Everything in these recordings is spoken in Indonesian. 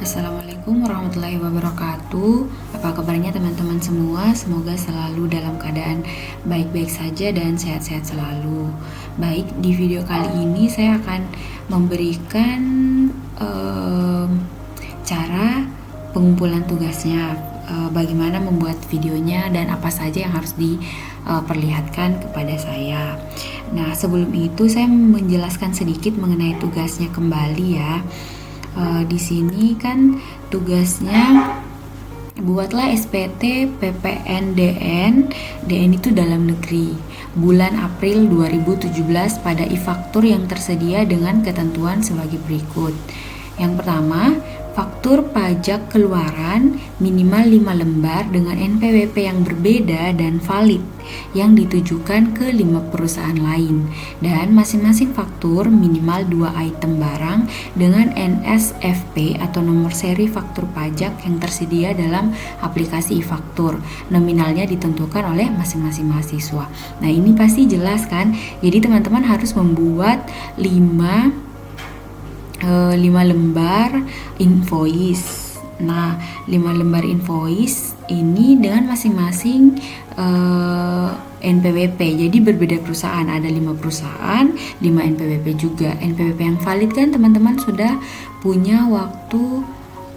Assalamualaikum warahmatullahi wabarakatuh. Apa kabarnya teman-teman semua? Semoga selalu dalam keadaan baik-baik saja dan sehat-sehat selalu. Baik, di video kali ini saya akan memberikan cara pengumpulan tugasnya, bagaimana membuat videonya dan apa saja yang harus diperlihatkan kepada saya. Nah, sebelum itu saya menjelaskan sedikit mengenai tugasnya kembali ya. Di sini kan tugasnya buatlah SPT PPNDN. DN itu dalam negeri, bulan April 2017 pada e-faktur yang tersedia dengan ketentuan sebagai berikut. Yang pertama, faktur pajak keluaran minimal 5 lembar dengan NPWP yang berbeda dan valid yang ditujukan ke 5 perusahaan lain, dan masing-masing faktur minimal 2 item barang dengan NSFP atau nomor seri faktur pajak yang tersedia dalam aplikasi e-faktur. Nominalnya ditentukan oleh masing-masing mahasiswa. Nah, ini pasti jelas kan? Jadi teman-teman harus membuat 5 lembar invoice. Nah, 5 lembar invoice ini dengan masing-masing NPWP. Jadi berbeda perusahaan, ada 5 perusahaan, 5 NPWP juga. NPWP yang valid kan teman-teman sudah punya waktu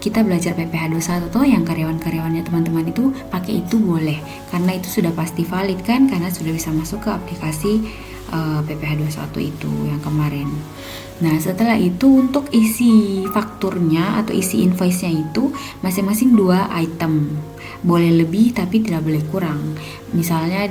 kita belajar PPh 21 tuh, yang karyawan-karyawannya teman-teman itu pakai itu boleh, karena itu sudah pasti valid kan, karena sudah bisa masuk ke aplikasi PPh 21 itu yang kemarin. Nah, setelah itu untuk isi fakturnya atau isi invoice-nya itu masing-masing 2 item. Boleh lebih tapi tidak boleh kurang. Misalnya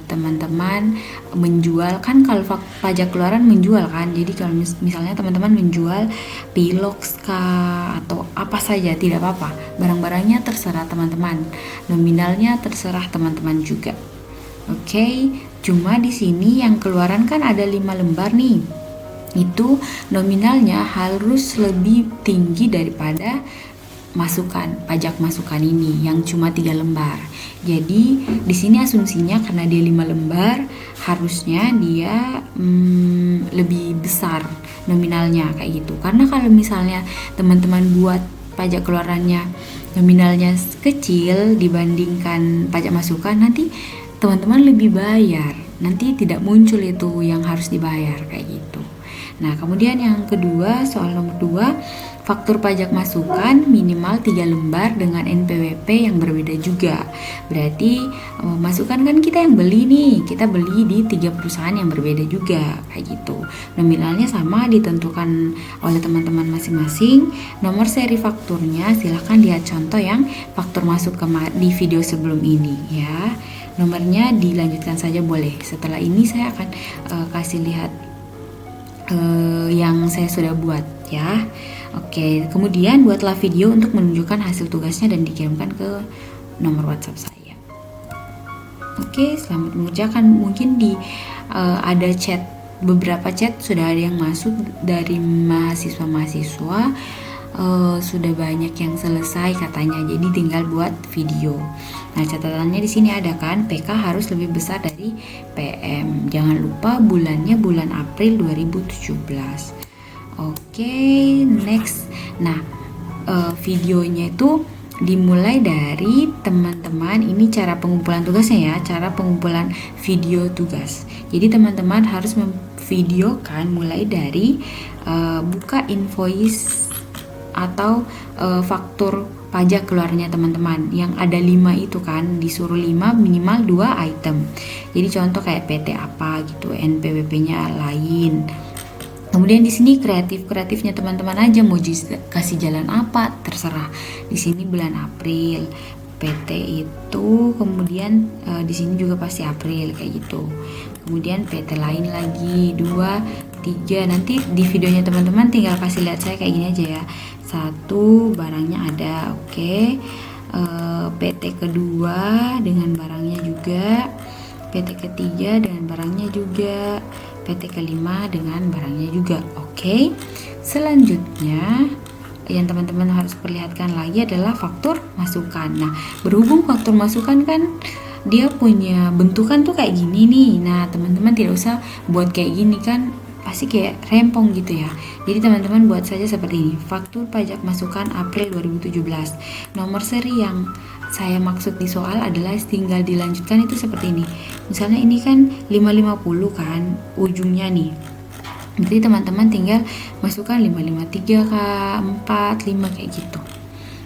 teman-teman menjual kan, kalau pajak keluaran menjual kan. Jadi kalau misalnya teman-teman menjual pilox kah atau apa saja tidak apa-apa. Barang-barangnya terserah teman-teman. Nominalnya terserah teman-teman juga. Oke, cuma di sini yang keluaran kan ada 5 lembar nih. Itu nominalnya harus lebih tinggi daripada pajak masukan ini yang cuma 3 lembar. Jadi di sini asumsinya karena dia 5 lembar, harusnya dia lebih besar nominalnya kayak gitu. Karena kalau misalnya teman-teman buat pajak keluarannya nominalnya kecil dibandingkan pajak masukan, nanti teman-teman lebih bayar, nanti tidak muncul itu yang harus dibayar kayak gitu. Nah, kemudian yang kedua, soal nomor 2, faktur pajak masukan minimal 3 lembar dengan NPWP yang berbeda juga. Berarti masukan kan kita yang beli nih, kita beli di 3 perusahaan yang berbeda juga kayak gitu. Nominalnya sama ditentukan oleh teman-teman masing-masing. Nomor seri fakturnya silahkan lihat contoh yang faktur masuk di video sebelum ini ya. Nomornya dilanjutkan saja boleh. Setelah ini saya akan kasih lihat yang saya sudah buat ya. Oke, kemudian buatlah video untuk menunjukkan hasil tugasnya dan dikirimkan ke nomor WhatsApp saya. Oke, selamat mengerjakan. Mungkin ada beberapa chat sudah ada yang masuk dari mahasiswa-mahasiswa. Sudah banyak yang selesai katanya, jadi tinggal buat video. Nah, catatannya di sini ada kan, PK harus lebih besar dari PM. Jangan lupa bulannya bulan April 2017. Oke, next. Nah, videonya itu dimulai dari teman-teman, ini cara pengumpulan tugasnya ya, cara pengumpulan video tugas. Jadi teman-teman harus memvideokan mulai dari buka invoice atau faktur pajak keluarnya teman-teman yang ada 5 itu kan, disuruh 5 minimal 2 item. Jadi contoh kayak PT apa gitu, NPWP-nya lain. Kemudian di sini kreatifnya teman-teman aja, mau kasih jalan apa terserah. Di sini bulan April, PT itu, kemudian di sini juga pasti April kayak gitu. Kemudian PT lain lagi 2, 3. Nanti di videonya teman-teman tinggal kasih lihat saya kayak gini aja ya. 1 barangnya ada, oke. PT kedua dengan barangnya juga, PT ketiga dengan barangnya juga, PT kelima dengan barangnya juga. Oke. Selanjutnya yang teman-teman harus perlihatkan lagi adalah faktur masukan. Nah, berhubung faktur masukan kan dia punya bentukan tuh kayak gini nih. Nah, teman-teman tidak usah buat kayak gini kan, pasti kayak rempong gitu ya. Jadi teman-teman buat saja seperti ini. Faktur pajak masukan April 2017. Nomor seri yang saya maksud di soal adalah tinggal dilanjutkan itu seperti ini. Misalnya ini kan 550 kan ujungnya nih. Jadi teman-teman tinggal masukkan 553 k 4, 5 kayak gitu.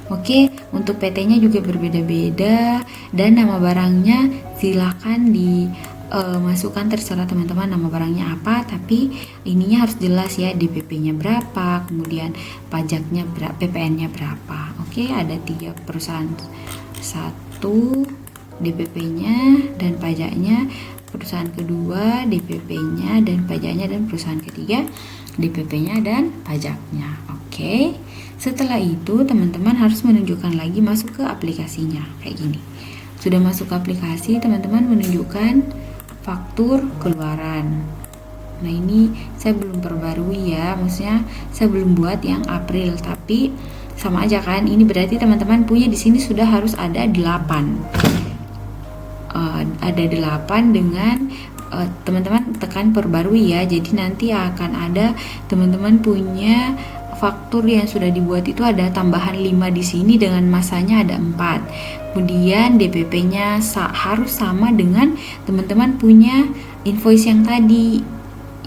Oke, untuk PT-nya juga berbeda-beda dan nama barangnya silakan dimasukkan terserah teman-teman nama barangnya apa, tapi ininya harus jelas ya, DPP-nya berapa, kemudian pajaknya berapa, PPN-nya berapa. Oke, ada 3 perusahaan. 1 DPP-nya dan pajaknya, perusahaan kedua DPP-nya dan pajaknya, dan perusahaan ketiga DPP-nya dan pajaknya. Oke. Setelah itu teman-teman harus menunjukkan lagi masuk ke aplikasinya kayak gini. Sudah masuk ke aplikasi, teman-teman menunjukkan faktur keluaran. Nah, ini saya belum perbarui ya, maksudnya saya belum buat yang April, tapi sama aja kan, ini berarti teman-teman punya di sini sudah harus ada 8. Ada 8 dengan teman-teman tekan perbarui ya. Jadi nanti akan ada teman-teman punya faktur yang sudah dibuat itu ada tambahan 5 di sini dengan masanya ada 4. Kemudian DPP-nya harus sama dengan teman-teman punya invoice yang tadi,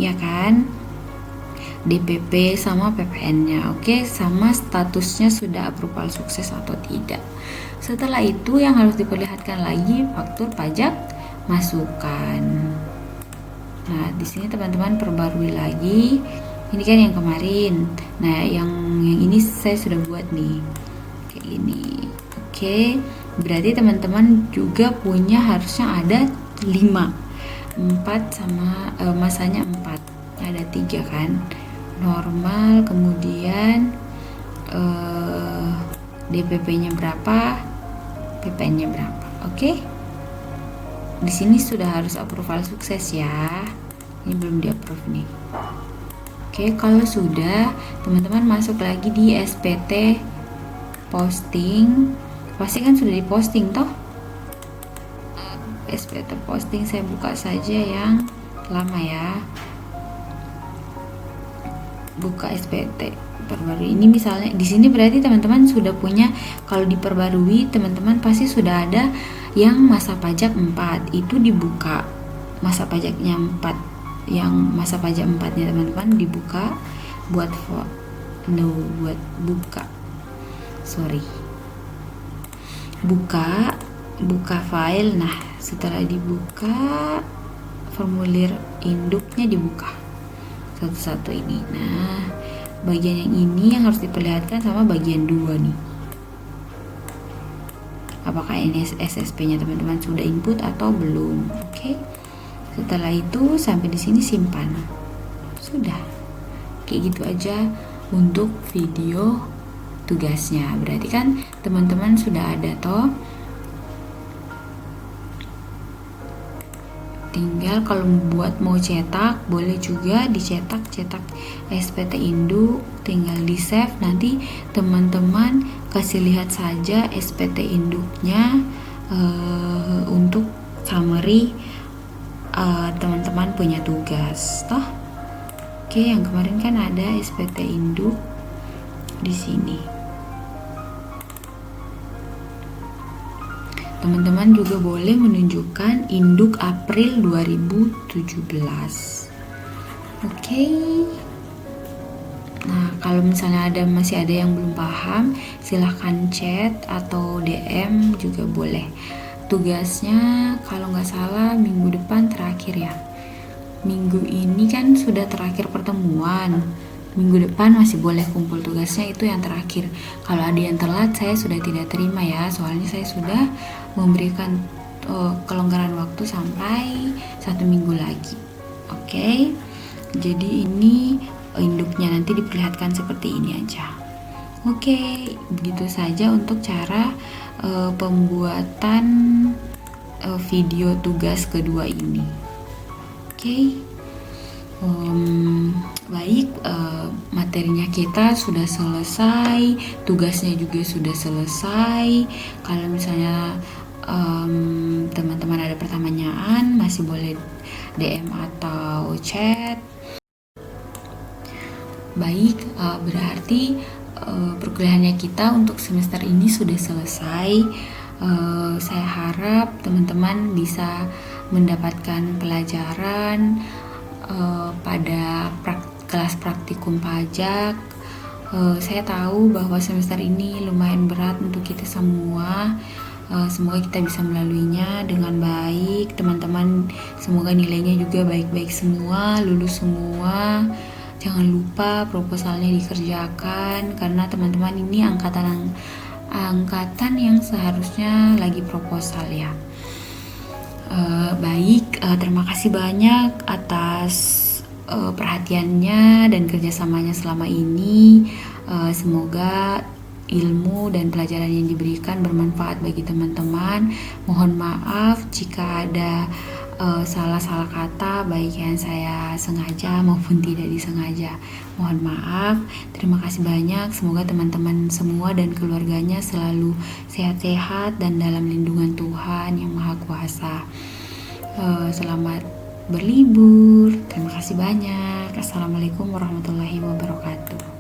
ya kan? DPP sama PPN-nya. Oke, sama statusnya sudah approval sukses atau tidak. Setelah itu yang harus diperlihatkan lagi faktur pajak masukan. Nah, di sini teman-teman perbarui lagi. Ini kan yang kemarin. Nah, yang ini saya sudah buat nih. Kayak ini. Oke. Berarti teman-teman juga punya harusnya ada 5. 4 sama masanya 4. Ada 3 kan. Normal, kemudian DPP-nya berapa, PPN-nya berapa. Oke. Di sini sudah harus approval sukses ya. Ini belum di-approve nih. Oke, kalau sudah, teman-teman masuk lagi di SPT posting. Pasti kan sudah diposting toh? SPT posting saya buka saja yang lama ya. Buka SPT perbarui. Ini misalnya di sini berarti teman-teman sudah punya, kalau diperbarui teman-teman pasti sudah ada yang masa pajak 4 itu dibuka. Masa pajaknya 4. Yang masa pajak 4-nya teman-teman dibuka buat buka. Buka file. Nah, setelah dibuka formulir induknya dibuka satu-satu ini. Nah, bagian yang ini yang harus diperlihatkan sama bagian 2 nih. Apakah ini SSP-nya teman-teman sudah input atau belum? Oke. Setelah itu sampai di sini simpan. Sudah. Kayak gitu aja untuk video tugasnya. Berarti kan teman-teman sudah ada toh. Tinggal kalau mau cetak boleh juga dicetak SPT induk, tinggal di save, nanti teman-teman kasih lihat saja SPT induknya untuk summary teman-teman punya tugas toh. Oke, yang kemarin kan ada SPT induk di sini. Teman-teman juga boleh menunjukkan induk April 2017. Oke. Nah, kalau misalnya masih ada yang belum paham, silahkan chat atau DM juga boleh. Tugasnya kalau nggak salah minggu depan terakhir ya. Minggu ini kan sudah terakhir pertemuan. Minggu depan masih boleh kumpul tugasnya, itu yang terakhir. Kalau ada yang telat saya sudah tidak terima ya, soalnya saya sudah memberikan kelonggaran waktu sampai 1 minggu lagi. Oke. Jadi ini induknya nanti diperlihatkan seperti ini aja. Oke, begitu saja untuk cara pembuatan video tugas kedua ini. Oke. Baik, materinya kita sudah selesai, tugasnya juga sudah selesai. Kalau misalnya teman-teman ada pertanyaan masih boleh DM atau chat. Baik, berarti perkuliahannya kita untuk semester ini sudah selesai. Saya harap teman-teman bisa mendapatkan pelajaran pada kelas praktikum pajak. Saya tahu bahwa semester ini lumayan berat untuk kita semua. Semoga kita bisa melaluinya dengan baik, teman-teman. Semoga nilainya juga baik-baik semua, lulus semua. Jangan lupa proposalnya dikerjakan, karena teman-teman ini angkatan yang seharusnya lagi proposal ya. Baik, terima kasih banyak atas perhatiannya dan kerjasamanya selama ini. Semoga ilmu dan pelajaran yang diberikan bermanfaat bagi teman-teman. Mohon maaf jika ada salah-salah kata, baik yang saya sengaja maupun tidak disengaja. Mohon maaf. Terima kasih banyak. Semoga teman-teman semua dan keluarganya selalu sehat-sehat dan dalam lindungan Tuhan yang Maha Kuasa. Selamat berlibur. Terima kasih banyak. Assalamualaikum warahmatullahi wabarakatuh.